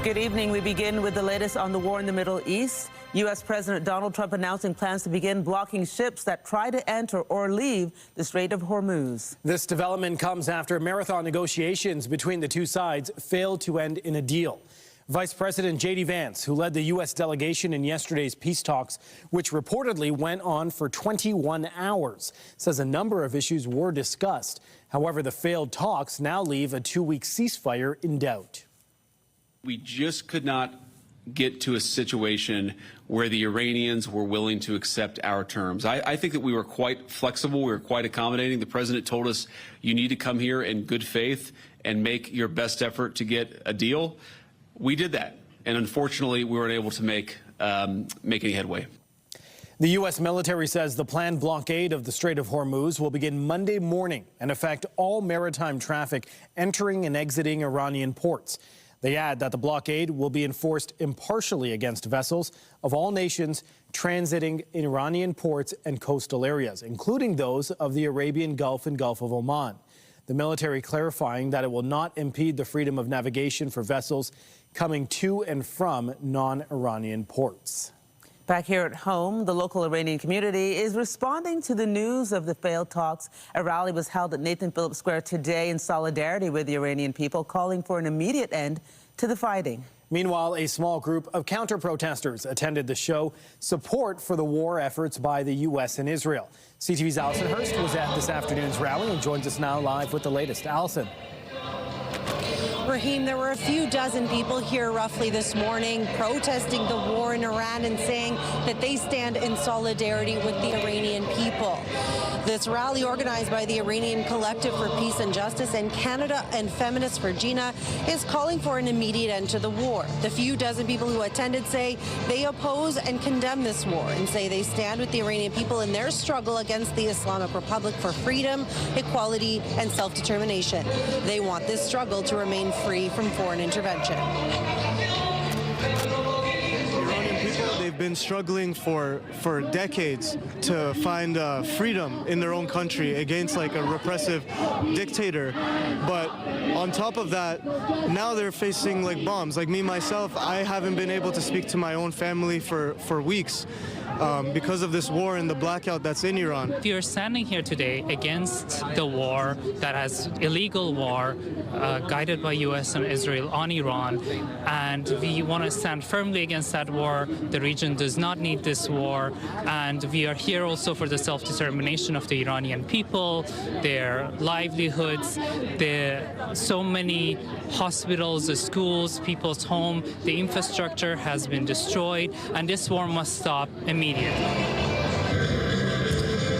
Good evening. We begin with the latest on the war in the Middle East. U.S. President Donald Trump announcing plans to begin blocking ships that try to enter or leave the Strait of Hormuz. This development comes after marathon negotiations between the two sides failed to end in a deal. Vice President J.D. Vance, who led the U.S. delegation in yesterday's peace talks, which reportedly went on for 21 hours, says a number of issues were discussed. However, the failed talks now leave a 2-week ceasefire in doubt. We just could not get to a situation where the Iranians were willing to accept our terms. I think that we were quite flexible. We were quite accommodating. The president told us, you need to come here in good faith and make your best effort to get a deal. We did that. And unfortunately, we weren't able to make any headway. The U.S. military says the planned blockade of the Strait of Hormuz will begin Monday morning and affect all maritime traffic entering and exiting Iranian ports. They add that the blockade will be enforced impartially against vessels of all nations transiting in Iranian ports and coastal areas, including those of the Arabian Gulf and Gulf of Oman. The military clarifying that it will not impede the freedom of navigation for vessels coming to and from non-Iranian ports. Back here at home, the local Iranian community is responding to the news of the failed talks. A rally was held at Nathan Phillips Square today in solidarity with the Iranian people, calling for an immediate end to the fighting. Meanwhile, a small group of counter-protesters attended the show support for the war efforts by the U.S. and Israel. CTV's Allison Hurst was at this afternoon's rally and joins us now live with the latest. Allison. Raheem, there were a few dozen people here roughly this morning protesting the war in Iran and saying that they stand in solidarity with the Iranian people. This rally, organized by the Iranian Collective for Peace and Justice and Canada and Feminists for Jina, is calling for an immediate end to the war. The few dozen people who attended say they oppose and condemn this war and say they stand with the Iranian people in their struggle against the Islamic Republic for freedom, equality, and self-determination. They want this struggle to remain free from foreign intervention. They've been struggling for decades to find freedom in their own country against like a repressive dictator. But on top of that, now they're facing like bombs. Like me, myself, I haven't been able to speak to my own family for weeks because of this war and the blackout that's in Iran. We are standing here today against the war that has illegal war guided by U.S. and Israel on Iran, and we want to stand firmly against that war. The region does not need this war, and we are here also for the self-determination of the Iranian people, their livelihoods, so many hospitals, the schools, people's home, the infrastructure has been destroyed, and this war must stop immediately.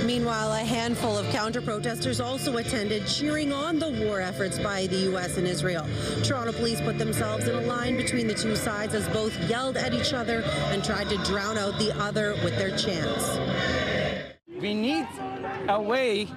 Meanwhile, a handful of counter-protesters also attended, cheering on the war efforts by the U.S. and Israel. Toronto police put themselves in a line between the two sides as both yelled at each other and tried to drown out the other with their chants. We need a way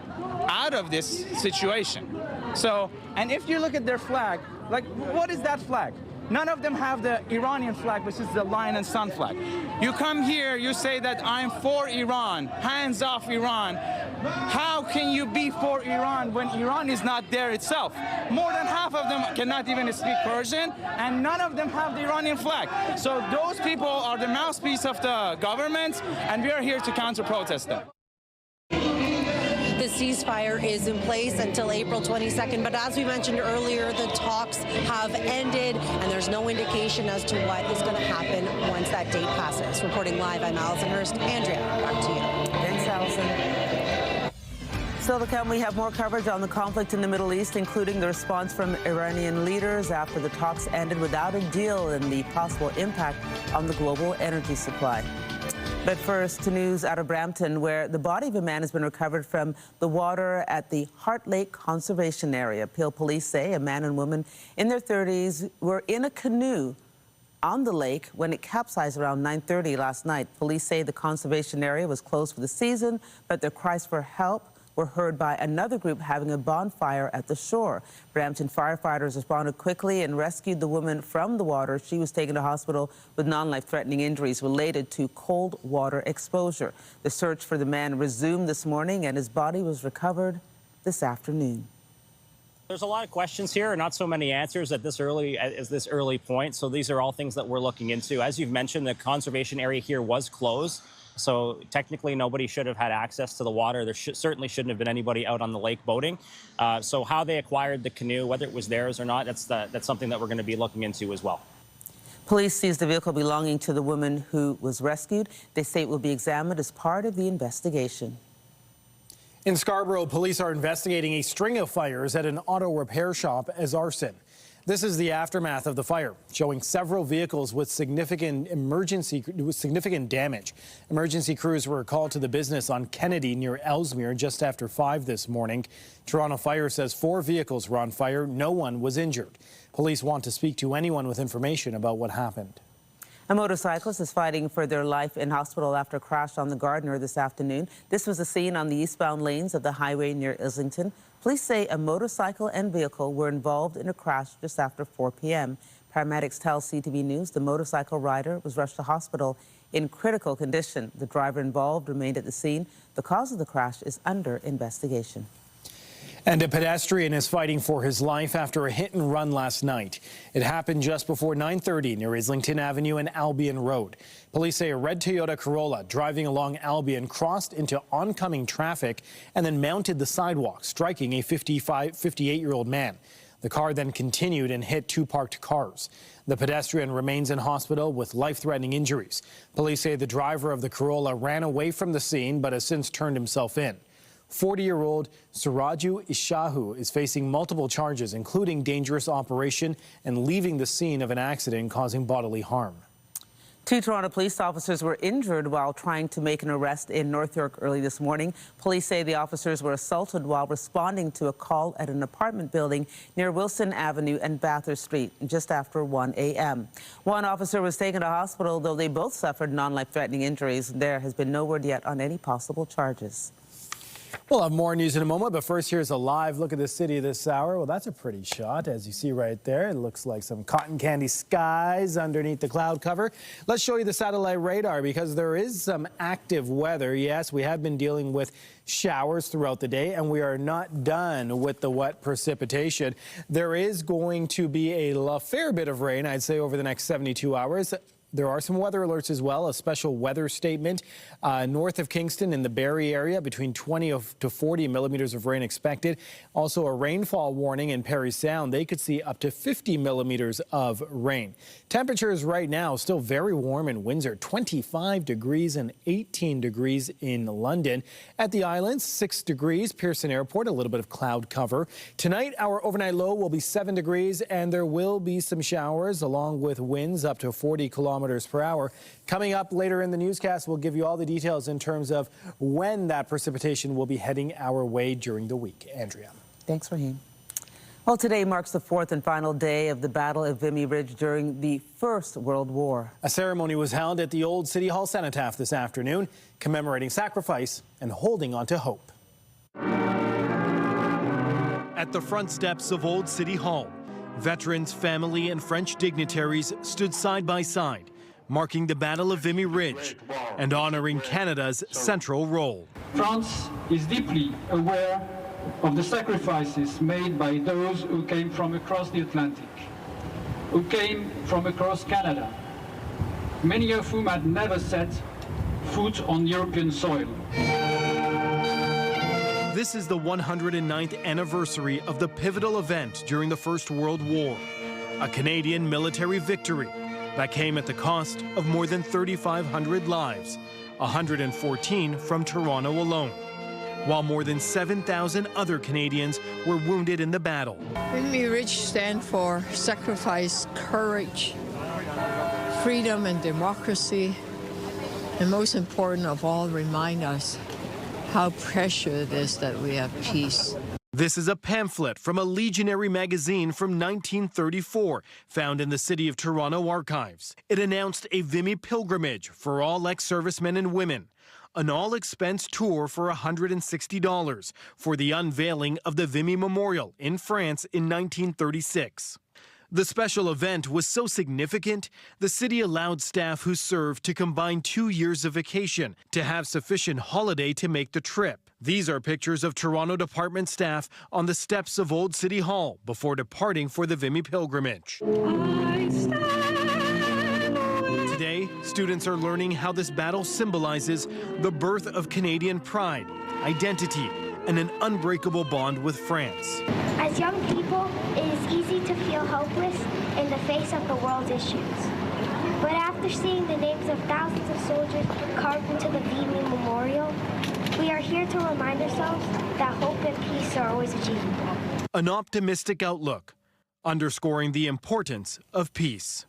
out of this situation. So, and if you look at their flag, like, what is that flag? None of them have the Iranian flag, which is the lion and sun flag. You come here, you say that I'm for Iran, hands off Iran. How can you be for Iran when Iran is not there itself? More than half of them cannot even speak Persian, and none of them have the Iranian flag. So those people are the mouthpiece of the government, and we are here to counter-protest them. The ceasefire is in place until April 22nd, but as we mentioned earlier, the talks have ended, and there's no indication as to what is going to happen once that date passes. Reporting live, I'm Allison Hurst. Andrea, back to you. Thanks, Allison. Still to come, we have more coverage on the conflict in the Middle East, including the response from Iranian leaders after the talks ended without a deal and the possible impact on the global energy supply. But first, to news out of Brampton, where the body of a man has been recovered from the water at the Heart Lake Conservation Area. Peel police say a man and woman in their 30s were in a canoe on the lake when it capsized around 9:30 last night. Police say the conservation area was closed for the season, but their cries for help were heard by another group having a bonfire at the shore. Brampton firefighters responded quickly and rescued the woman from the water. She was taken to hospital with non-life-threatening injuries related to cold water exposure. The search for the man resumed this morning, and his body was recovered this afternoon. There's a lot of questions here, not so many answers at this early point. So these are all things that we're looking into. As you've mentioned, the conservation area here was closed. So technically, nobody should have had access to the water. There certainly shouldn't have been anybody out on the lake boating. So how they acquired the canoe, whether it was theirs or not, that's something that we're going to be looking into as well. Police seized the vehicle belonging to the woman who was rescued. They say it will be examined as part of the investigation. In Scarborough, police are investigating a string of fires at an auto repair shop as arson. This is the aftermath of the fire, showing several vehicles with significant damage. Emergency crews were called to the business on Kennedy near Ellesmere just after 5 this morning. Toronto Fire says 4 vehicles were on fire. No one was injured. Police want to speak to anyone with information about what happened. A motorcyclist is fighting for their life in hospital after a crash on the Gardiner this afternoon. This was a scene on the eastbound lanes of the highway near Islington. Police say a motorcycle and vehicle were involved in a crash just after 4 p.m. Paramedics tell CTV News the motorcycle rider was rushed to hospital in critical condition. The driver involved remained at the scene. The cause of the crash is under investigation. And a pedestrian is fighting for his life after a hit and run last night. It happened just before 9:30 near Islington Avenue and Albion Road. Police say a red Toyota Corolla driving along Albion crossed into oncoming traffic and then mounted the sidewalk, striking a 58-year-old man. The car then continued and hit 2 parked cars. The pedestrian remains in hospital with life-threatening injuries. Police say the driver of the Corolla ran away from the scene but has since turned himself in. 40-year-old Suraju Ishahu is facing multiple charges, including dangerous operation and leaving the scene of an accident causing bodily harm. 2 Toronto police officers were injured while trying to make an arrest in North York early this morning. Police say the officers were assaulted while responding to a call at an apartment building near Wilson Avenue and Bathurst Street just after 1 a.m. One officer was taken to hospital, though they both suffered non-life-threatening injuries. There has been no word yet on any possible charges. We'll have more news in a moment, but first here's a live look at the city this hour. Well, that's a pretty shot, as you see right there. It looks like some cotton candy skies underneath the cloud cover. Let's show you the satellite radar because there is some active weather. Yes, we have been dealing with showers throughout the day, and we are not done with the wet precipitation. There is going to be a fair bit of rain, I'd say, over the next 72 hours. There are some weather alerts as well, a special weather statement north of Kingston in the Barrie area, between 20 to 40 millimeters of rain expected. Also a rainfall warning in Parry Sound. They could see up to 50 millimeters of rain. Temperatures right now still very warm in Windsor, 25 degrees and 18 degrees in London. At the islands, 6 degrees, Pearson Airport, a little bit of cloud cover. Tonight, our overnight low will be 7 degrees, and there will be some showers along with winds up to 40 kilometers per hour. Coming up later in the newscast, we'll give you all the details in terms of when that precipitation will be heading our way during the week. Andrea. Thanks, Raheem. Well, today marks the 4th and final day of the Battle of Vimy Ridge during the First World War. A ceremony was held at the Old City Hall Cenotaph this afternoon, commemorating sacrifice and holding on to hope. At the front steps of Old City Hall, veterans, family, and French dignitaries stood side by side, marking the Battle of Vimy Ridge and honoring Canada's central role. France is deeply aware of the sacrifices made by those who came from across the Atlantic, who came from across Canada, many of whom had never set foot on European soil. This is the 109th anniversary of the pivotal event during the First World War, a Canadian military victory that came at the cost of more than 3,500 lives, 114 from Toronto alone, while more than 7,000 other Canadians were wounded in the battle. Vimy Ridge stands for sacrifice, courage, freedom and democracy, and most important of all, remind us how precious it is that we have peace. This is a pamphlet from a Legionary magazine from 1934, found in the City of Toronto archives. It announced a Vimy pilgrimage for all ex-servicemen and women, an all-expense tour for $160 for the unveiling of the Vimy Memorial in France in 1936. The special event was so significant, the city allowed staff who served to combine 2 years of vacation to have sufficient holiday to make the trip. These are pictures of Toronto department staff on the steps of Old City Hall before departing for the Vimy pilgrimage. Today, students are learning how this battle symbolizes the birth of Canadian pride, identity, and an unbreakable bond with France. As young people, it is easy to feel hopeless in the face of the world's issues. But after seeing the names of thousands of soldiers carved into the Vimy Memorial, we are here to remind ourselves that hope and peace are always achievable. An optimistic outlook, underscoring the importance of peace.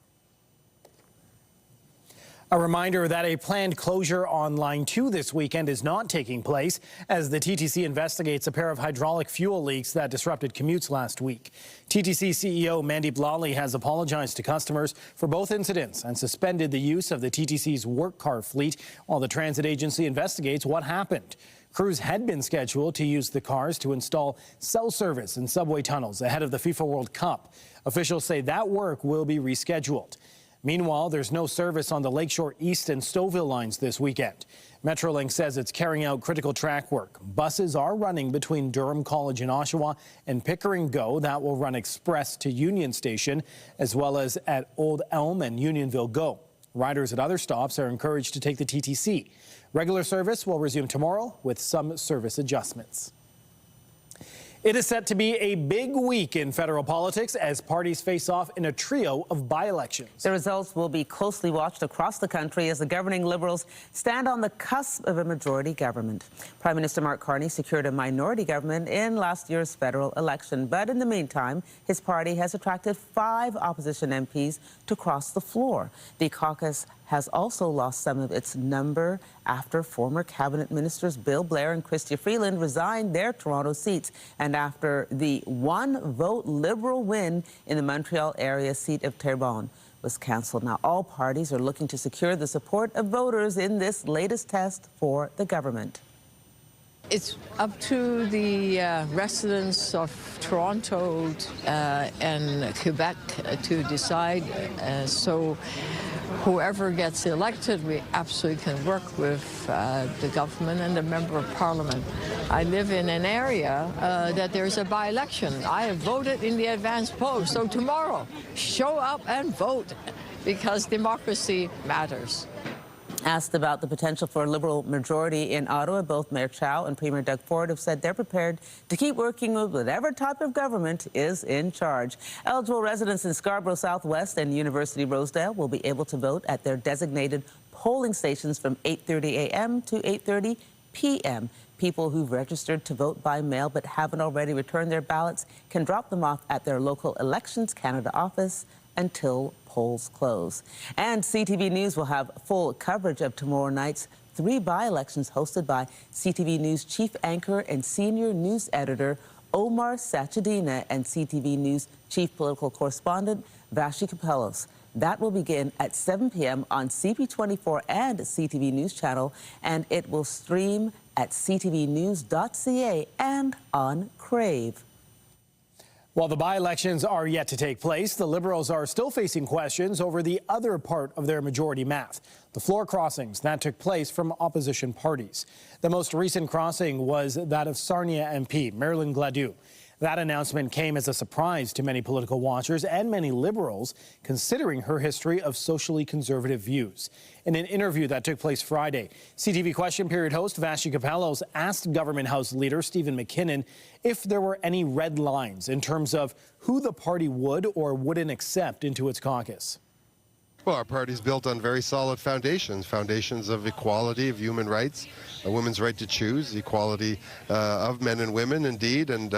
A reminder that a planned closure on Line 2 this weekend is not taking place as the TTC investigates a pair of hydraulic fuel leaks that disrupted commutes last week. TTC CEO Mandeep Lally has apologized to customers for both incidents and suspended the use of the TTC's work car fleet while the transit agency investigates what happened. Crews had been scheduled to use the cars to install cell service in subway tunnels ahead of the FIFA World Cup. Officials say that work will be rescheduled. Meanwhile, there's no service on the Lakeshore East and Stouffville lines this weekend. Metrolink says it's carrying out critical track work. Buses are running between Durham College in Oshawa and Pickering Go. That will run express to Union Station, as well as at Old Elm and Unionville Go. Riders at other stops are encouraged to take the TTC. Regular service will resume tomorrow with some service adjustments. It is set to be a big week in federal politics as parties face off in a trio of by-elections. The results will be closely watched across the country as the governing Liberals stand on the cusp of a majority government. Prime Minister Mark Carney secured a minority government in last year's federal election, but in the meantime, his party has attracted 5 opposition MPs to cross the floor. The caucus has also lost some of its number after former cabinet ministers Bill Blair and Chrystia Freeland resigned their Toronto seats and after the one-vote Liberal win in the Montreal area seat of Terrebonne was cancelled. Now, all parties are looking to secure the support of voters in this latest test for the government. It's up to the residents of Toronto and Quebec to decide. So whoever gets elected, we absolutely can work with the government and the member of parliament. I live in an area that there's a by-election. I have voted in the advance poll. So tomorrow, show up and vote because democracy matters. Asked about the potential for a Liberal majority in Ottawa, both Mayor Chow and Premier Doug Ford have said they're prepared to keep working with whatever type of government is in charge. Eligible residents in Scarborough Southwest and University Rosedale will be able to vote at their designated polling stations from 8:30 a.m. to 8:30 p.m. People who've registered to vote by mail but haven't already returned their ballots can drop them off at their local Elections Canada office until polls close. And CTV News will have full coverage of tomorrow night's 3 by-elections hosted by CTV News chief anchor and senior news editor Omar Sachedina and CTV News chief political correspondent Vimy Ridge. That will begin at 7 p.m. on CP24 and CTV News Channel, and it will stream at ctvnews.ca and on Crave. While the by-elections are yet to take place, the Liberals are still facing questions over the other part of their majority math, the floor crossings that took place from opposition parties. The most recent crossing was that of Sarnia MP, Marilyn Gladu. That announcement came as a surprise to many political watchers and many Liberals, considering her history of socially conservative views. In an interview that took place Friday, CTV Question Period host Vimy Ridge asked Government House Leader Stephen McKinnon if there were any red lines in terms of who the party would or wouldn't accept into its caucus. Well, our party is built on very solid foundations of equality, of human rights, a woman's right to choose, equality of men and women, indeed, and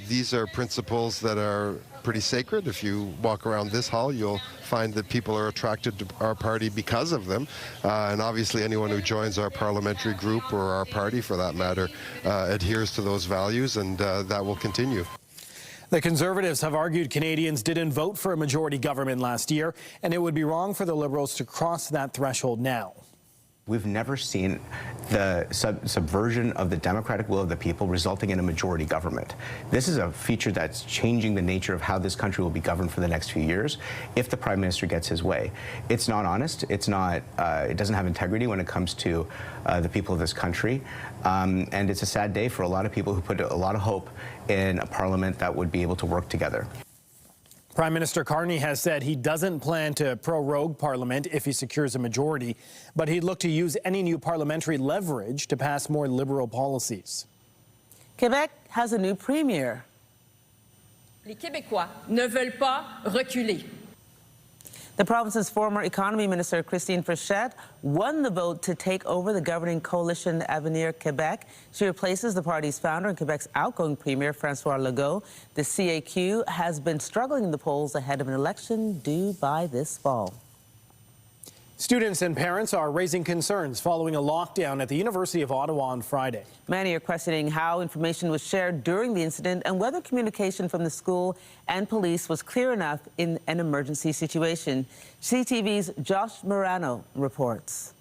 these are principles that are pretty sacred. If you walk around this hall, you'll find that people are attracted to our party because of them, and obviously anyone who joins our parliamentary group or our party, for that matter, adheres to those values, and that will continue. The Conservatives have argued Canadians didn't vote for a majority government last year, and it would be wrong for the Liberals to cross that threshold now. We've never seen the subversion of the democratic will of the people resulting in a majority government. This is a feature that's changing the nature of how this country will be governed for the next few years if the Prime Minister gets his way. It's not honest. It's not. It doesn't have integrity when it comes to the people of this country. And it's a sad day for a lot of people who put a lot of hope in a parliament that would be able to work together. Prime Minister Carney has said he doesn't plan to prorogue Parliament if he secures a majority, but he'd look to use any new parliamentary leverage to pass more liberal policies. Quebec has a new premier. Les Québécois ne veulent pas reculer. The province's former economy minister, Christine Frechette, won the vote to take over the governing coalition Avenir Quebec. She replaces the party's founder and Quebec's outgoing premier, François Legault. The CAQ has been struggling in the polls ahead of an election due by this fall. Students and parents are raising concerns following a lockdown at the University of Ottawa on Friday. Many are questioning how information was shared during the incident and whether communication from the school and police was clear enough in an emergency situation. CTV's Josh Morano reports.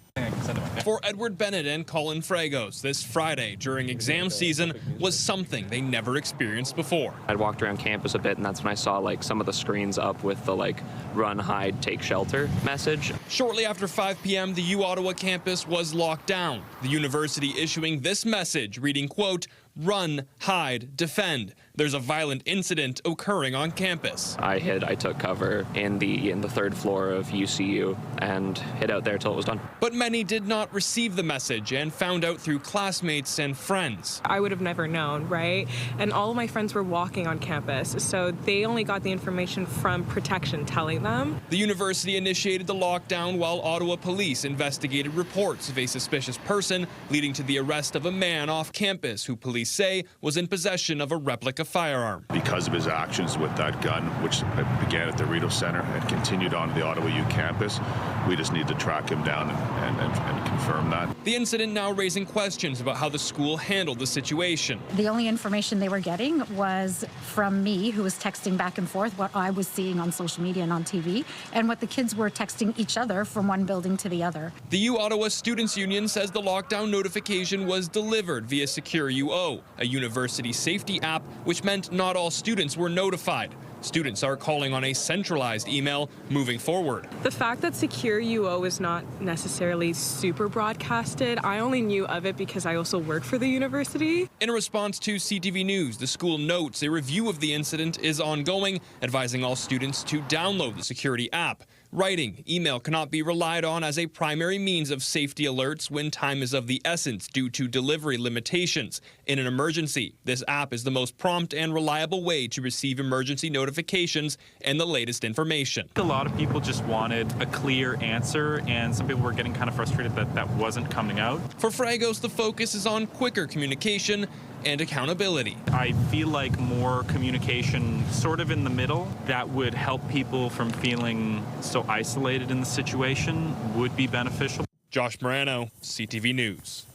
For Edward Bennett and Colin Fragos, this Friday during exam season was something they never experienced before. I'd walked around campus a bit, and that's when I saw some of the screens up with the run, hide, take shelter message. Shortly after 5 p.m., the U Ottawa campus was locked down. The university issuing this message reading, quote, "Run, hide, defend. There's a violent incident occurring on campus." I took cover in the third floor of UCU and hid out there till it was done. But many did not receive the message and found out through classmates and friends. I would have never known, right? And all of my friends were walking on campus, so they only got the information from protection telling them. The university initiated the lockdown while Ottawa police investigated reports of a suspicious person, leading to the arrest of a man off campus who police say was in possession of a replica firearm. Because of his actions with that gun, which began at the Rideau Center and continued on the Ottawa U campus, we just need to track him down and confirm that. The incident now raising questions about how the school handled the situation. The only information they were getting was from me, who was texting back and forth what I was seeing on social media and on TV, and what the kids were texting each other from one building to the other. The U Ottawa Students' Union says the lockdown notification was delivered via Secure UO, a university safety app, which meant not all students were notified. Students are calling on a centralized email moving forward. The fact that Secure UO is not necessarily super broadcasted, I only knew of it because I also work for the university. In response to CTV News, the school notes a review of the incident is ongoing, advising all students to download the security app. Writing, email cannot be relied on as a primary means of safety alerts when time is of the essence due to delivery limitations. In an emergency, this app is the most prompt and reliable way to receive emergency notifications and the latest information. A lot of people just wanted a clear answer, and some people were getting kind of frustrated that that wasn't coming out. For Fragos, the focus is on quicker communication and accountability. I feel like more communication sort of in the middle that would help people from feeling so isolated in the situation would be beneficial. Josh Morano, CTV News.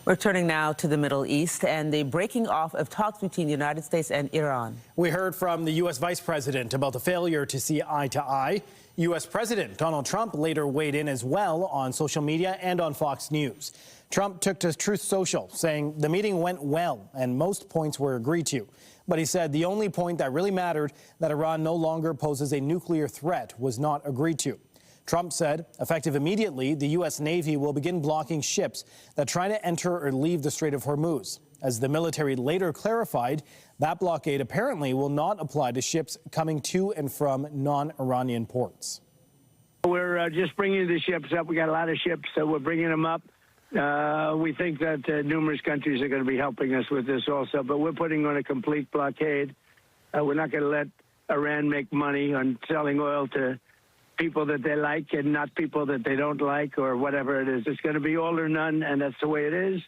We're turning now to the Middle East and the breaking off of talks between the United States and Iran. We heard from the U.S. Vice President about the failure to see eye to eye. U.S. President Donald Trump later weighed in as well on social media and on Fox News. Trump took to Truth Social, saying the meeting went well and most points were agreed to. But he said the only point that really mattered, that Iran no longer poses a nuclear threat, was not agreed to. Trump said, effective immediately, the U.S. Navy will begin blocking ships that try to enter or leave the Strait of Hormuz. As the military later clarified, that blockade apparently will not apply to ships coming to and from non-Iranian ports. We're just bringing the ships up. We got a lot of ships, so we're bringing them up. We think that numerous countries are going to be helping us with this also, but we're putting on a complete blockade. We're not going to let Iran make money on selling oil to people that they like and not people that they don't like, or whatever it is. It's going to be all or none, and that's the way it is.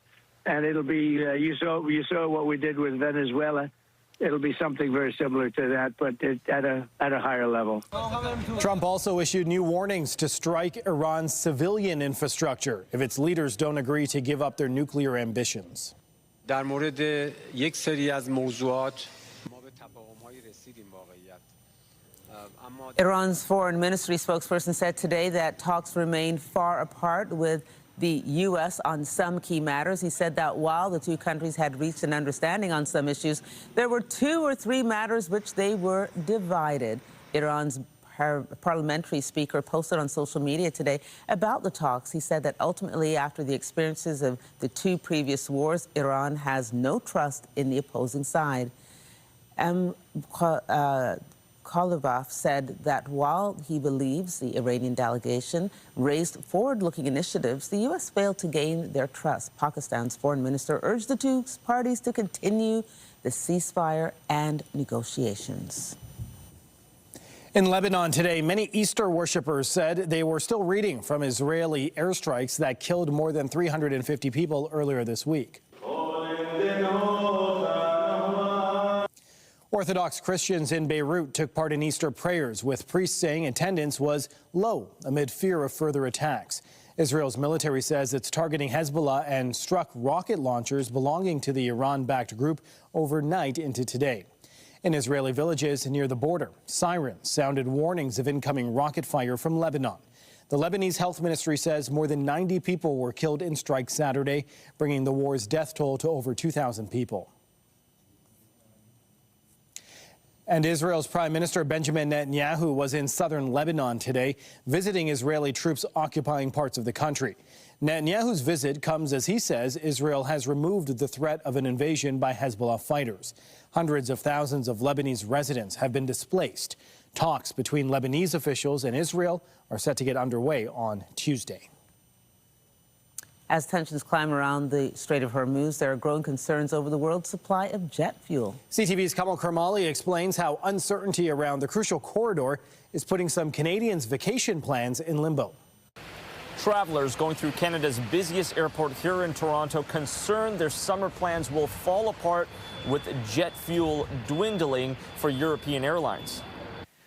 And it'll be, you saw what we did with Venezuela. It'll be something very similar to that, but at a higher level. Trump also issued new warnings to strike Iran's civilian infrastructure if its leaders don't agree to give up their nuclear ambitions. در مورد یک سری از موضوعات ما به تفاهم‌هایی رسیدیم واقعیت. Iran's foreign ministry spokesperson said today that talks remain far apart, with the U.S. on some key matters. He said that while the two countries had reached an understanding on some issues, there were 2 or 3 matters which they were divided. Iran's parliamentary speaker posted on social media today about the talks. He said that ultimately, after the experiences of the 2 previous wars, Iran has no trust in the opposing side. Kolovov said that while he believes the Iranian delegation raised forward-looking initiatives, the U.S. failed to gain their trust. Pakistan's foreign minister urged the 2 parties to continue the ceasefire and negotiations. In Lebanon today, many Easter worshippers said they were still reeling from Israeli airstrikes that killed more than 350 people earlier this week. Orthodox Christians in Beirut took part in Easter prayers, with priests saying attendance was low amid fear of further attacks. Israel's military says it's targeting Hezbollah and struck rocket launchers belonging to the Iran-backed group overnight into today. In Israeli villages near the border, sirens sounded warnings of incoming rocket fire from Lebanon. The Lebanese health ministry says more than 90 people were killed in strikes Saturday, bringing the war's death toll to over 2,000 people. And Israel's Prime Minister Benjamin Netanyahu was in southern Lebanon today, visiting Israeli troops occupying parts of the country. Netanyahu's visit comes as he says Israel has removed the threat of an invasion by Hezbollah fighters. Hundreds of thousands of Lebanese residents have been displaced. Talks between Lebanese officials and Israel are set to get underway on Tuesday. As tensions climb around the Strait of Hormuz, there are growing concerns over the world's supply of jet fuel. CTV's Kamal Karmali explains how uncertainty around the crucial corridor is putting some Canadians' vacation plans in limbo. Travelers going through Canada's busiest airport here in Toronto concerned their summer plans will fall apart with jet fuel dwindling for European airlines.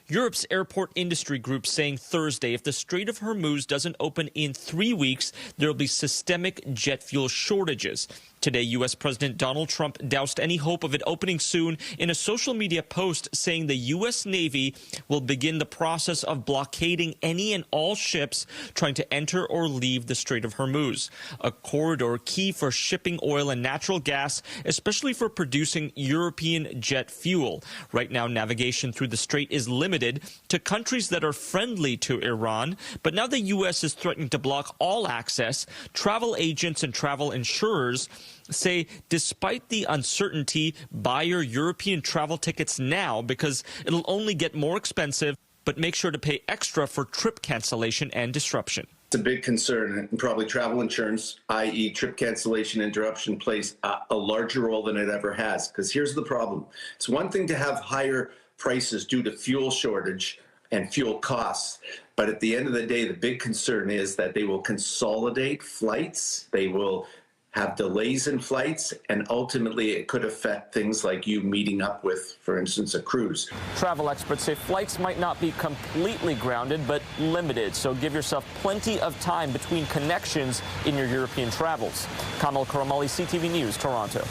Europe's airport industry group saying Thursday if the Strait of Hormuz doesn't open in 3 weeks, there will be systemic jet fuel shortages. Today, U.S. President Donald Trump doused any hope of it opening soon in a social media post saying the U.S. Navy will begin the process of blockading any and all ships trying to enter or leave the Strait of Hormuz, a corridor key for shipping oil and natural gas, especially for producing European jet fuel. Right now, navigation through the strait is limited to countries that are friendly to Iran, but now the U.S. is threatening to block all access. Travel agents and travel insurers say despite the uncertainty, buy your European travel tickets now because it'll only get more expensive, but make sure to pay extra for trip cancellation and disruption. It's a big concern, and probably travel insurance, i.e. trip cancellation interruption, plays a larger role than it ever has. Because here's the problem. It's one thing to have higher prices due to fuel shortage and fuel costs. But at the end of the day, the big concern is that they will consolidate flights. They will have delays in flights, and ultimately it could affect things like you meeting up with, for instance, a cruise. Travel experts say flights might not be completely grounded, but limited, so give yourself plenty of time between connections in your European travels. Kamal Karmali, CTV News, Toronto.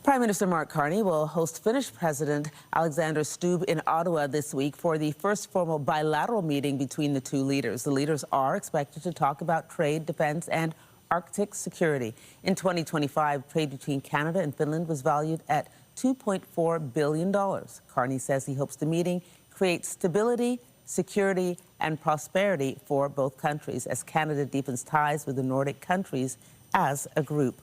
Prime Minister Mark Carney will host Finnish President Alexander Stubb in Ottawa this week for the first formal bilateral meeting between the two leaders. The leaders are expected to talk about trade, defense, and Arctic security. In 2025, trade between Canada and Finland was valued at $2.4 billion. Carney says he hopes the meeting creates stability, security, and prosperity for both countries as Canada deepens ties with the Nordic countries as a group.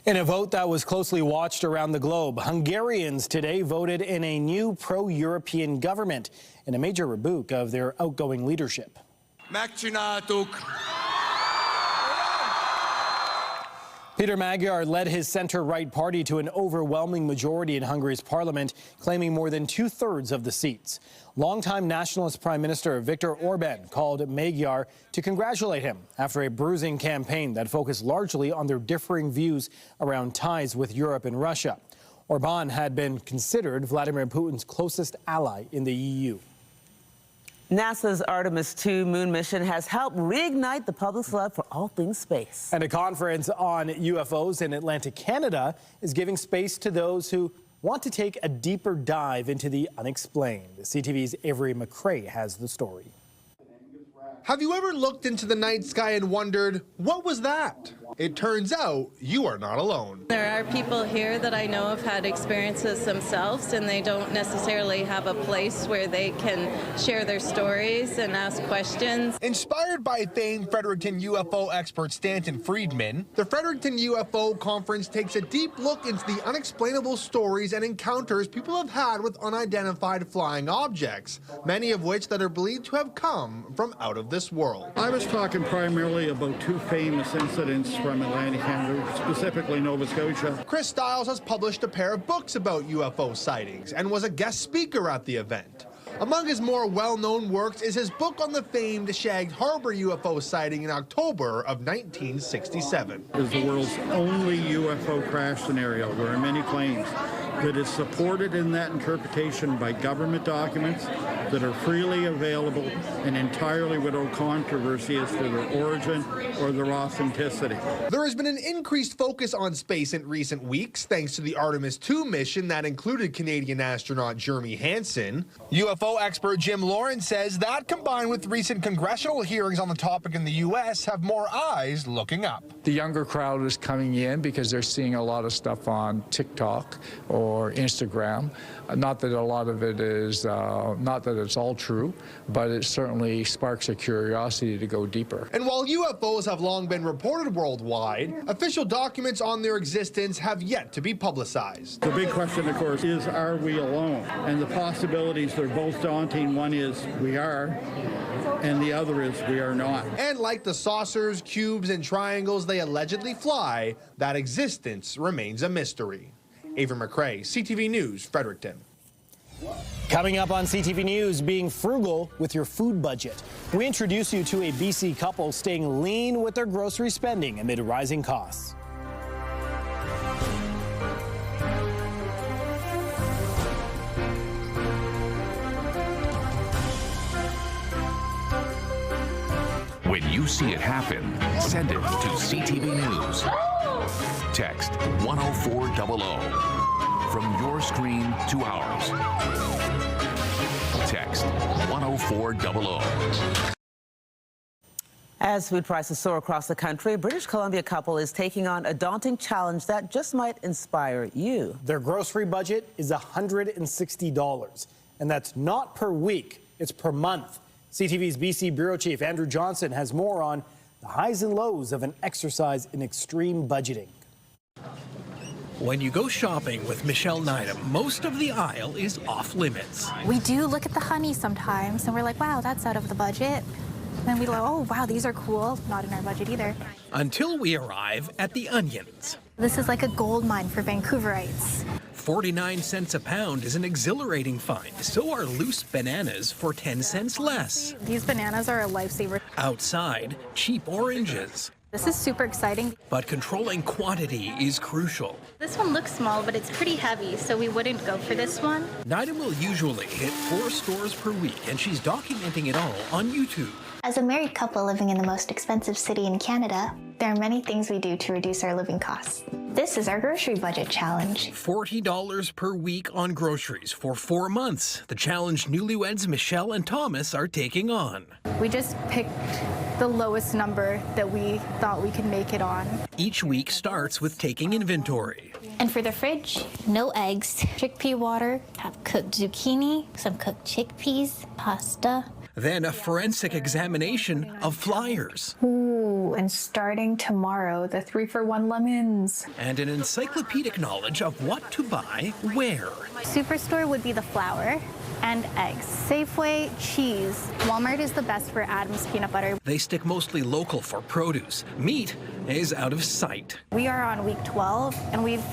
In a vote that was closely watched around the globe, Hungarians today voted in a new pro-European government in a major rebuke of their outgoing leadership. Megcsináltuk. Peter Magyar led his center-right party to an overwhelming majority in Hungary's parliament, claiming more than 2/3 of the seats. Longtime nationalist Prime Minister Viktor Orban called Magyar to congratulate him after a bruising campaign that focused largely on their differing views around ties with Europe and Russia. Orban had been considered Vladimir Putin's closest ally in the EU. NASA's Artemis II moon mission has helped reignite the public's love for all things space. And a conference on UFOs in Atlantic Canada is giving space to those who want to take a deeper dive into the unexplained. CTV's Avery McCrae has the story. Have you ever looked into the night sky and wondered, what was that? It turns out you are not alone. There are people here that I know have had experiences themselves, and they don't necessarily have a place where they can share their stories and ask questions. Inspired by famed Fredericton UFO expert Stanton Friedman, the Fredericton UFO Conference takes a deep look into the unexplainable stories and encounters people have had with unidentified flying objects, many of which that are believed to have come from out of this world. I was talking primarily about two famous incidents from Atlantic Canada, specifically Nova Scotia. Chris Stiles has published a pair of books about UFO sightings and was a guest speaker at the event. Among his more well-known works is his book on the famed Shagged Harbor UFO sighting in October of 1967. It is the world's only UFO crash scenario. There are many claims that is supported in that interpretation by government documents that are freely available and entirely without controversy as to their origin or their authenticity. There has been an increased focus on space in recent weeks thanks to the Artemis II mission that included Canadian astronaut Jeremy Hansen. UFO expert Jim Lawrence says that combined with recent congressional hearings on the topic in the U.S. have more eyes looking up. The younger crowd is coming in because they're seeing a lot of stuff on TikTok or Instagram. Not that a lot of it is, not that it's all true, but it certainly sparks a curiosity to go deeper. And while UFOs have long been reported worldwide, official documents on their existence have yet to be publicized. The big question, of course, is are we alone? And the possibilities are both daunting. One is we are, and the other is we are not. And like the saucers, cubes, and triangles they allegedly fly, that existence remains a mystery. Ava McCrae, CTV News, Fredericton. Coming up on CTV News, being frugal with your food budget. We introduce you to a BC couple staying lean with their grocery spending amid rising costs. When you see it happen, send it to CTV News. Text 10400 from your screen to ours. Text 10400. As food prices soar across the country, a British Columbia couple is taking on a daunting challenge that just might inspire you. Their grocery budget is $160, and that's not per week, it's per month. CTV's BC Bureau Chief Andrew Johnson has more on the highs and lows of an exercise in extreme budgeting. When you go shopping with Michelle Neidham, most of the aisle is off limits. We do look at the honey sometimes, and we're like, wow, that's out of the budget. Then we go, oh, wow, these are cool. Not in our budget either. Until we arrive at the onions. This is like a gold mine for Vancouverites. 49 cents a pound is an exhilarating find. So are loose bananas for 10 cents less. These bananas are a lifesaver. Outside, cheap oranges. This is super exciting. But controlling quantity is crucial. This one looks small, but it's pretty heavy, so we wouldn't go for this one. Neidham will usually hit 4 stores per week, and she's documenting it all on YouTube. As a married couple living in the most expensive city in Canada, there are many things we do to reduce our living costs. This is our grocery budget challenge. $40 per week on groceries for 4 months. The challenge newlyweds Michelle and Thomas are taking on. We just picked the lowest number that we thought we could make it on. Each week starts with taking inventory. And for the fridge, no eggs, chickpea water, have cooked zucchini, some cooked chickpeas, pasta. Then a forensic examination of flyers. Ooh, and starting tomorrow, the 3-for-1 lemons. And an encyclopedic knowledge of what to buy where. Superstore would be the flour and eggs. Safeway, cheese. Walmart is the best for Adam's peanut butter. They stick mostly local for produce. Meat is out of sight. We are on week 12, and we've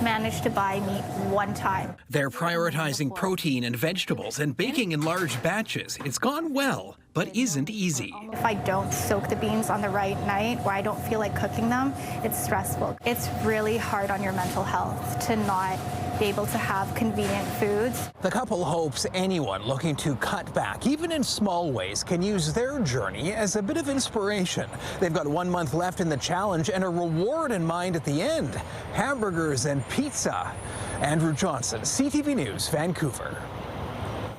managed to buy meat one time. They're prioritizing protein and vegetables and baking in large batches. It's gone well, but isn't easy. If I don't soak the beans on the right night or I don't feel like cooking them, it's stressful. It's really hard on your mental health to not be able to have convenient foods. The couple hopes anyone looking to cut back, even in small ways, can use their journey as a bit of inspiration. They've got 1 month left in the challenge and a reward in mind at the end: hamburgers and pizza. Andrew Johnson, CTV News, Vancouver.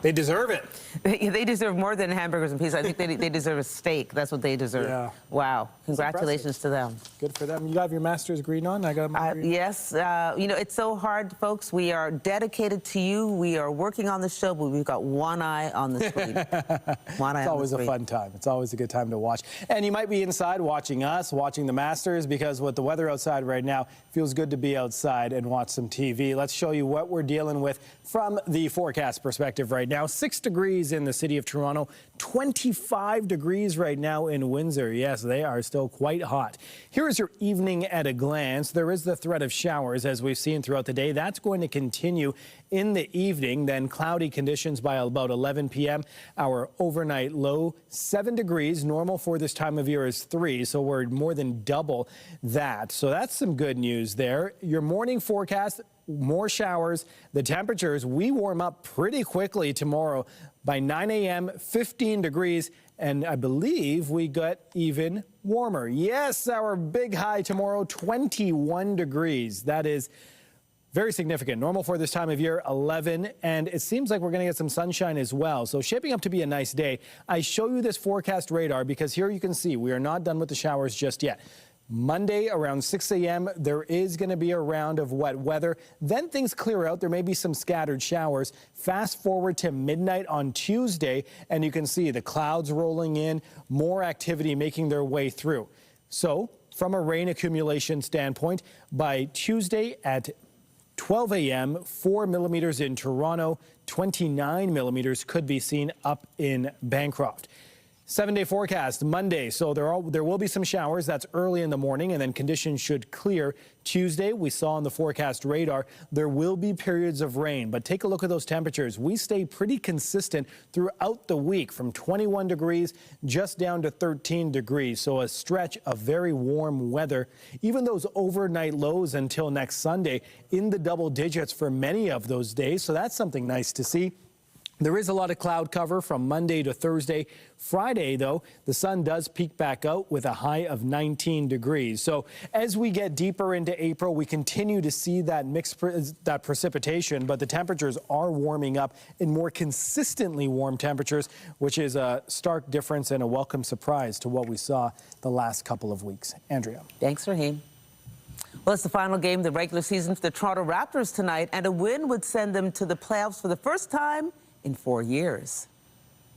They deserve it. They deserve more than hamburgers and pizza. I think they deserve a steak. That's what they deserve. Yeah. Wow. Congratulations to them. Good for them. You have your master's degree on? I got my degree. Yes. You know, it's so hard, folks. We are dedicated to you. We are working on the show, but we've got one eye on the screen. One eye on the screen. It's always a fun time. It's always a good time to watch. And you might be inside watching us, watching the Masters, because with the weather outside right now, it feels good to be outside and watch some TV. Let's show you what we're dealing with from the forecast perspective right now. 6 degrees in the city of Toronto, 25 degrees right now in Windsor. Yes, they are still quite hot. Here is your evening at a glance. There is the threat of showers, as we've seen throughout the day. That's going to continue in the evening, then cloudy conditions by about 11 p.m. Our overnight low, 7 degrees. Normal for this time of year is 3, so we're more than double that. So that's some good news there. Your morning forecast, more showers. The temperatures, we warm up pretty quickly tomorrow. By 9 a.m., 15 degrees, and I believe we got even warmer. Yes, our big high tomorrow, 21 degrees. That is very significant. Normal for this time of year, 11, and it seems like we're going to get some sunshine as well. So shaping up to be a nice day. I show you this forecast radar because here you can see we are not done with the showers just yet. Monday around 6 a.m., there is going to be a round of wet weather. Then things clear out. There may be some scattered showers. Fast forward to midnight on Tuesday, and you can see the clouds rolling in, more activity making their way through. So from a rain accumulation standpoint, by Tuesday at 12 a.m., 4 millimeters in Toronto, 29 millimeters could be seen up in Bancroft. 7-day forecast, Monday, so there will be some showers. That's early in the morning, and then conditions should clear. Tuesday, we saw on the forecast radar, there will be periods of rain, but take a look at those temperatures. We stay pretty consistent throughout the week, from 21 degrees just down to 13 degrees, so a stretch of very warm weather. Even those overnight lows until next Sunday in the double digits for many of those days, so that's something nice to see. There is a lot of cloud cover from Monday to Thursday. Friday, though, the sun does peak back out with a high of 19 degrees. So as we get deeper into April, we continue to see that that precipitation, but the temperatures are warming up in more consistently warm temperatures, which is a stark difference and a welcome surprise to what we saw the last couple of weeks. Andrea. Thanks, Raheem. Well, it's the final game of the regular season for the Toronto Raptors tonight, and a win would send them to the playoffs for the first time in 4 years.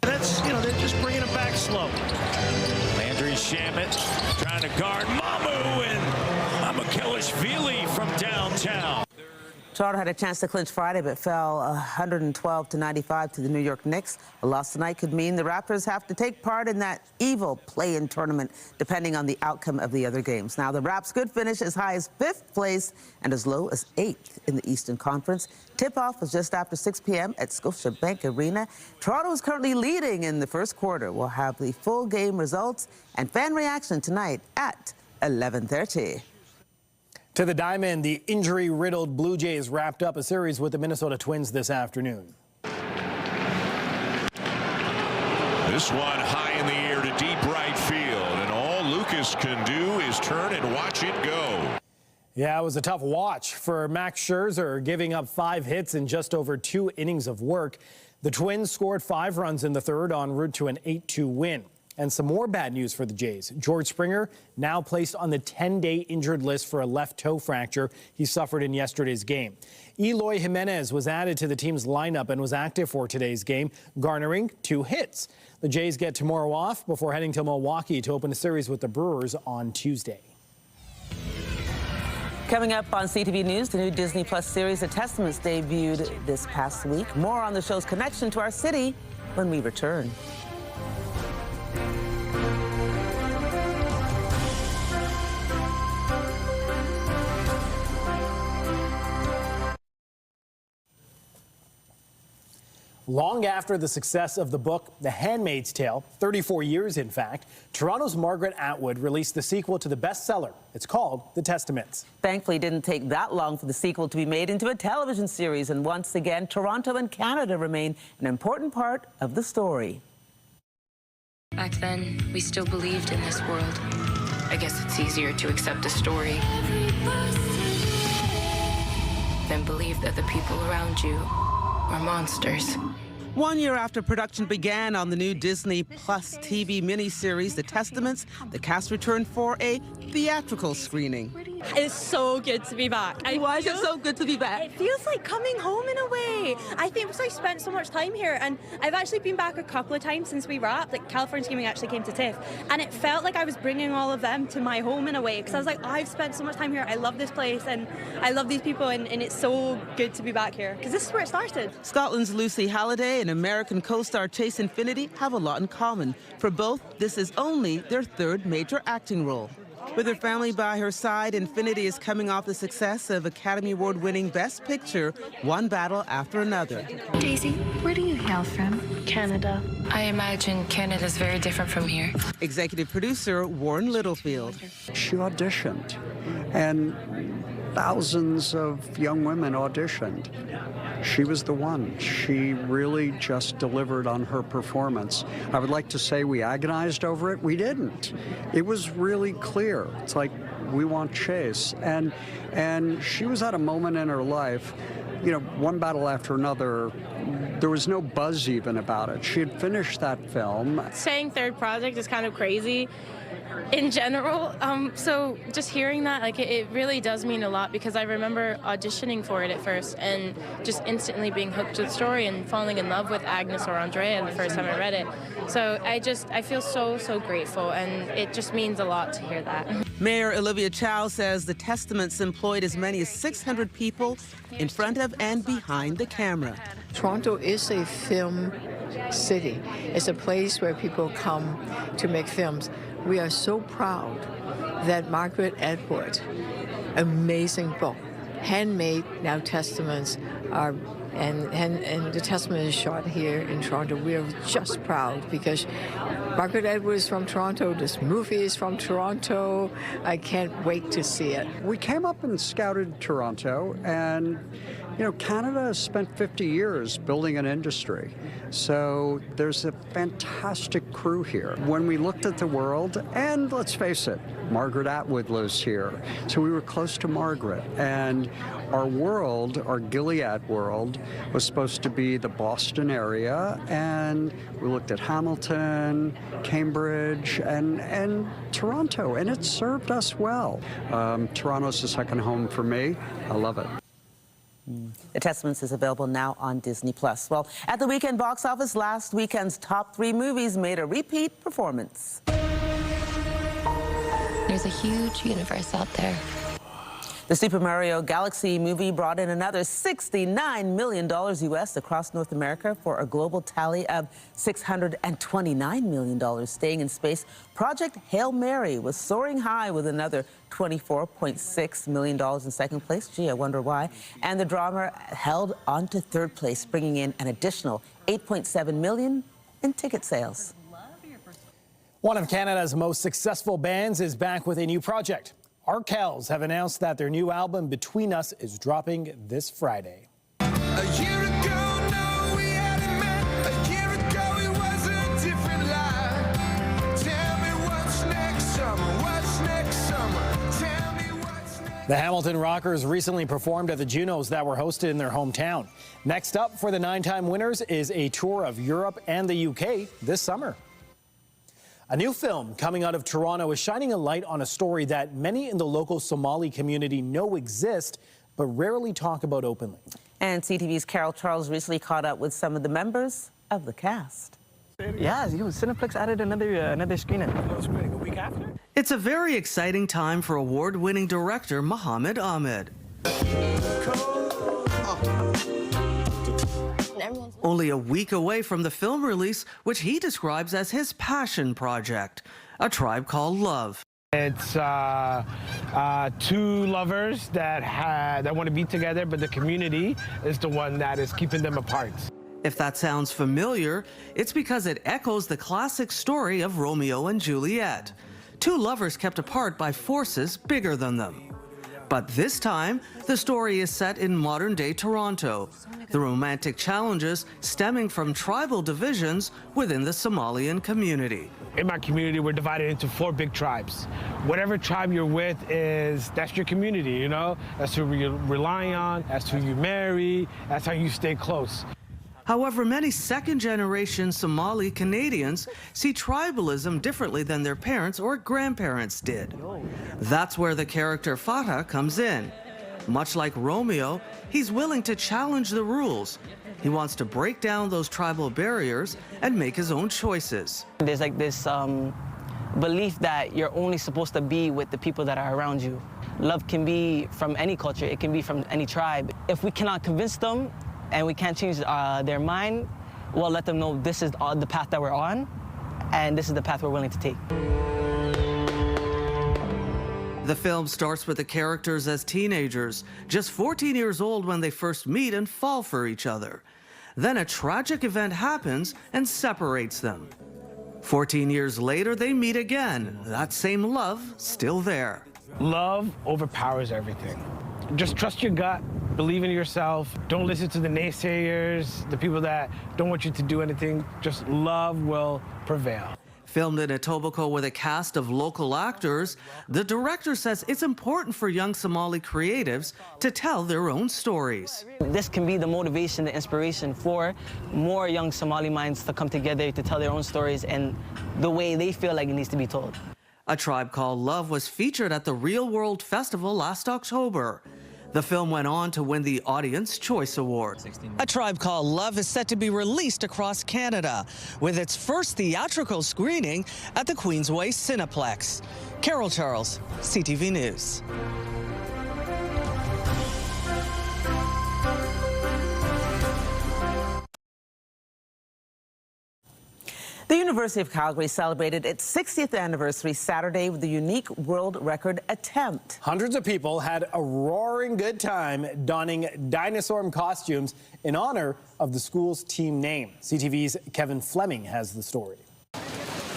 That's, they're just bringing it back slow. Landry Shamet trying to guard Mamu and Mamakilishvili from downtown. Toronto had a chance to clinch Friday, but fell 112-95 to the New York Knicks. A loss tonight could mean the Raptors have to take part in that evil play-in tournament, depending on the outcome of the other games. Now, the Raps could finish as high as 5th place and as low as 8th in the Eastern Conference. Tip-off was just after 6 p.m. at Scotiabank Arena. Toronto is currently leading in the first quarter. We'll have the full game results and fan reaction tonight at 11:30. To the diamond, the injury-riddled Blue Jays wrapped up a series with the Minnesota Twins this afternoon. This one high in the air to deep right field, and all Lucas can do is turn and watch it go. Yeah, it was a tough watch for Max Scherzer, giving up 5 hits in just over 2 innings of work. The Twins scored 5 runs in the third en route to an 8-2 win. And some more bad news for the Jays. George Springer now placed on the 10-day injured list for a left toe fracture he suffered in yesterday's game. Eloy Jimenez was added to the team's lineup and was active for today's game, garnering 2 hits. The Jays get tomorrow off before heading to Milwaukee to open a series with the Brewers on Tuesday. Coming up on CTV News, the new Disney Plus series, The Testaments, debuted this past week. More on the show's connection to our city when we return. Long after the success of the book The Handmaid's Tale, 34 years in fact, Toronto's Margaret Atwood released the sequel to the bestseller. It's called The Testaments. Thankfully, it didn't take that long for the sequel to be made into a television series. And once again, Toronto and Canada remain an important part of the story. Back then, we still believed in this world. I guess it's easier to accept a story than believe that the people around you are monsters. 1 year after production began on the new Disney Plus TV miniseries, The Testaments, the cast returned for a theatrical screening. It's so good to be back. Why is it so good to be back? It feels like coming home in a way. I think because I spent so much time here, and I've actually been back a couple of times since we wrapped. Like California Gaming actually came to TIFF, and it felt like I was bringing all of them to my home in a way, because I was like, I've spent so much time here. I love this place, and I love these people, and it's so good to be back here, because this is where it started. Scotland's Lucy Halliday and American co-star Chase Infinity have a lot in common. For both, this is only their third major acting role. With her family by her side, Infinity is coming off the success of Academy Award-winning Best Picture, one battle after another. Daisy, where do you hail from? Canada. I imagine Canada's very different from here. Executive producer Warren Littlefield. She auditioned, and thousands of young women auditioned. She was the one. She really just delivered on her performance. I would like to say we agonized over it. We didn't. It was really clear. It's like, we want Chase. And she was at a moment in her life, you know, one battle after another. There was no buzz even about it. She had finished that film. Saying third project is kind of crazy in general, so just hearing that, like, it really does mean a lot, because I remember auditioning for it at first and just instantly being hooked to the story and falling in love with Agnes or Andrea the first time I read it. So I feel so grateful, and it just means a lot to hear that. Mayor Olivia Chow says The Testaments employed as many as 600 people in front of and behind the camera. Toronto is a film city. It's a place where people come to make films. We are so proud that Margaret Atwood, amazing book, handmade now Testaments are, and the Testament is shot here in Toronto. We are just proud because Margaret Atwood is from Toronto. This movie is from Toronto. I can't wait to see it. We came up and scouted Toronto, and you know, Canada has spent 50 years building an industry. So there's a fantastic crew here. When we looked at the world, and let's face it, Margaret Atwood lives here. So we were close to Margaret. And our world, our Gilead world, was supposed to be the Boston area. And we looked at Hamilton, Cambridge, and Toronto. And it served us well. Toronto's the second home for me. I love it. The Testaments is available now on Disney+. Well, at the weekend box office, last weekend's top 3 movies made a repeat performance. There's a huge universe out there. The Super Mario Galaxy movie brought in another $69 million U.S. across North America for a global tally of $629 million. Staying in space, Project Hail Mary was soaring high with another $24.6 million in second place. Gee, I wonder why. And the drama held on to third place, bringing in an additional $8.7 million in ticket sales. One of Canada's most successful bands is back with a new project. Arkells have announced that their new album, Between Us, is dropping this Friday. A year ago, no, we hadn't met. A year ago, it was a different life. Tell me what's next summer, what's next summer. Tell me what's next. The Hamilton Rockers recently performed at the Junos that were hosted in their hometown. Next up for the 9-time winners is a tour of Europe and the UK this summer. A new film coming out of Toronto is shining a light on a story that many in the local Somali community know exists, but rarely talk about openly. And CTV's Carol Charles recently caught up with some of the members of the cast. Yeah, Cineplex added another screening. That was great. A week after? It's a very exciting time for award-winning director Mohammed Ahmed. Only a week away from the film release, which he describes as his passion project, A Tribe Called Love. It's two lovers that want to be together, but the community is the one that is keeping them apart. If that sounds familiar, it's because it echoes the classic story of Romeo and Juliet. Two lovers kept apart by forces bigger than them. But this time, the story is set in modern-day Toronto, the romantic challenges stemming from tribal divisions within the Somalian community. In my community, we're divided into 4 big tribes. Whatever tribe you're with that's your community, you know? That's who you rely on, that's who you marry, that's how you stay close. However, many second-generation Somali Canadians see tribalism differently than their parents or grandparents did. That's where the character Farah comes in. Much like Romeo, he's willing to challenge the rules. He wants to break down those tribal barriers and make his own choices. There's like this belief that you're only supposed to be with the people that are around you. Love can be from any culture, it can be from any tribe. If we cannot convince them and we can't change their mind, well, let them know this is the path that we're on, and this is the path we're willing to take. The film starts with the characters as teenagers, just 14 years old when they first meet and fall for each other. Then a tragic event happens and separates them. 14 years later, they meet again. That same love still there. Love overpowers everything. Just trust your gut, believe in yourself, don't listen to the naysayers, the people that don't want you to do anything. Just love will prevail. Filmed in Etobicoke with a cast of local actors, the director says it's important for young Somali creatives to tell their own stories. This can be the motivation, the inspiration for more young Somali minds to come together to tell their own stories and the way they feel like it needs to be told. A Tribe Called Love was featured at the Real World Festival last October. The film went on to win the Audience Choice Award. A Tribe Called Love is set to be released across Canada, with its first theatrical screening at the Queensway Cineplex. Carol Charles, CTV News. The University of Calgary celebrated its 60th anniversary Saturday with a unique world record attempt. Hundreds of people had a roaring good time donning dinosaur costumes in honor of the school's team name. CTV's Kevin Fleming has the story.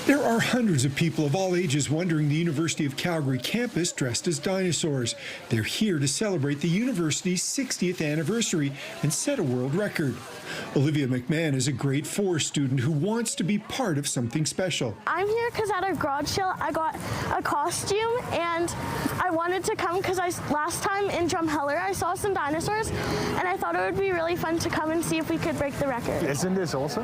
There are hundreds of people of all ages wandering the University of Calgary campus dressed as dinosaurs. They're here to celebrate the university's 60th anniversary and set a world record. Olivia McMahon is a grade 4 student who wants to be part of something special. I'm here because at our garage sale I got a costume and I wanted to come because last time in Drumheller I saw some dinosaurs and I thought it would be really fun to come and see if we could break the record. Isn't this awesome?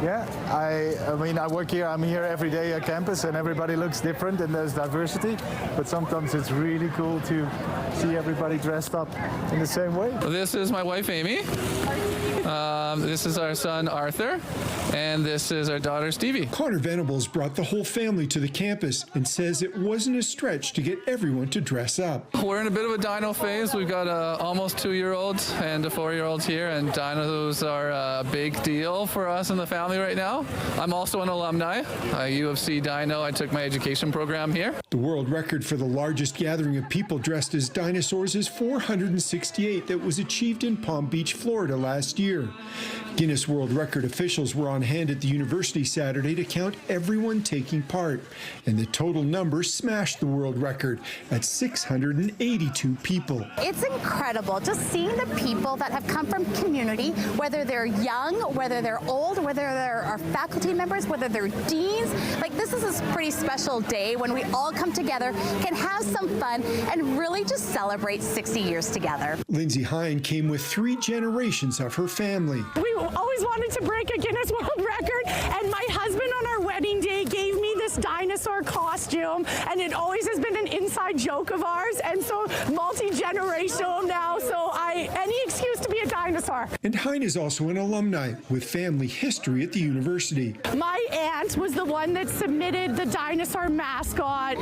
Yeah, I mean I work here, I'm here every day at campus and everybody looks different and there's diversity, but sometimes it's really cool to see everybody dressed up in the same way. This is my wife Amy. This is our son Arthur, and this is our daughter Stevie. Connor Venables brought the whole family to the campus and says it wasn't a stretch to get everyone to dress up. We're in a bit of a dino phase. We've got almost 2-year-olds and a 4-year-old here, and dinos are a big deal for us in the family right now. I'm also an alumni, U of C Dino. I took my education program here. The world record for the largest gathering of people dressed as dinosaurs is 468 that was achieved in Palm Beach, Florida last year. Guinness World Record officials were on hand at the university Saturday to count everyone taking part, and the total number smashed the world record at 682 people. It's incredible just seeing the people that have come from community, whether they're young, whether they're old, whether they're our faculty members, whether they're deans. Like, this is a pretty special day when we all come together, can have some fun, and really just celebrate 60 years together. Lindsay Hine came with 3 generations of her family. We always wanted to break a Guinness World Record, and my husband on our wedding day gave me this dinosaur costume, and it always has been an inside joke of ours, and so multi-generational now, so any excuse to be a dinosaur. And Hine is also an alumni with family history at the university. My aunt was the one that submitted the dinosaur mascot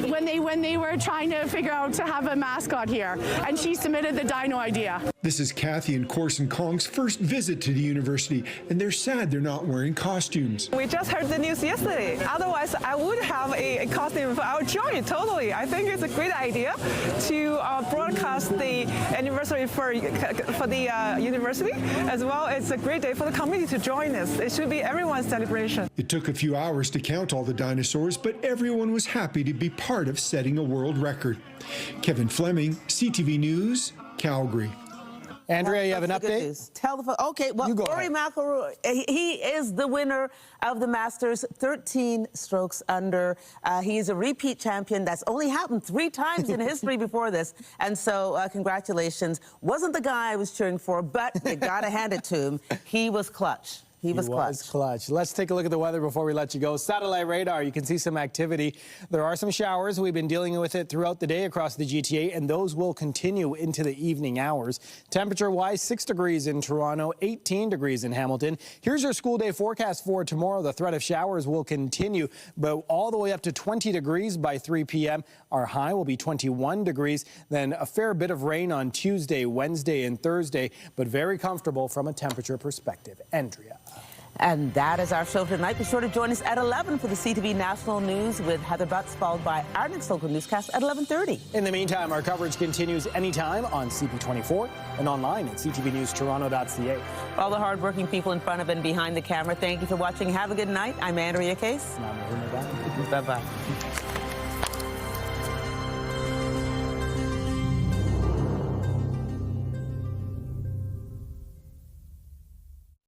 when they were trying to figure out to have a mascot here, and she submitted the dino idea. This is Kathy and Corson Kong's first visit to the university, and they're sad they're not wearing costumes. We just heard the news yesterday. Otherwise, I would have a costume. I would join it totally. I think it's a great idea to broadcast the anniversary for the university, as well. It's a great day for the community to join us. It should be everyone's celebration. It took a few hours to count all the dinosaurs, but everyone was happy to be part of setting a world record. Kevin Fleming, CTV News, Calgary. Andrea, you have an update? News. Tell the okay. Well, Rory McIlroy, he is the winner of the Masters, 13 strokes under. He is a repeat champion. That's only happened 3 times in history before this, and so congratulations. Wasn't the guy I was cheering for, but you gotta hand it to him. He was clutch. He was clutch. Let's take a look at the weather before we let you go. Satellite radar, you can see some activity. There are some showers. We've been dealing with it throughout the day across the GTA, and those will continue into the evening hours. Temperature-wise, 6 degrees in Toronto, 18 degrees in Hamilton. Here's your school day forecast for tomorrow. The threat of showers will continue, but all the way up to 20 degrees by 3 p.m. Our high will be 21 degrees. Then a fair bit of rain on Tuesday, Wednesday, and Thursday, but very comfortable from a temperature perspective. Andrea. And that is our show for tonight. Be sure to join us at 11 for the CTV National News with Heather Butts, followed by our next local newscast at 11:30. In the meantime, our coverage continues anytime on CP24 and online at ctvnewstoronto.ca. All the hardworking people in front of and behind the camera, thank you for watching. Have a good night. I'm Andrea Case. And I'm Bye-bye. Bye-bye.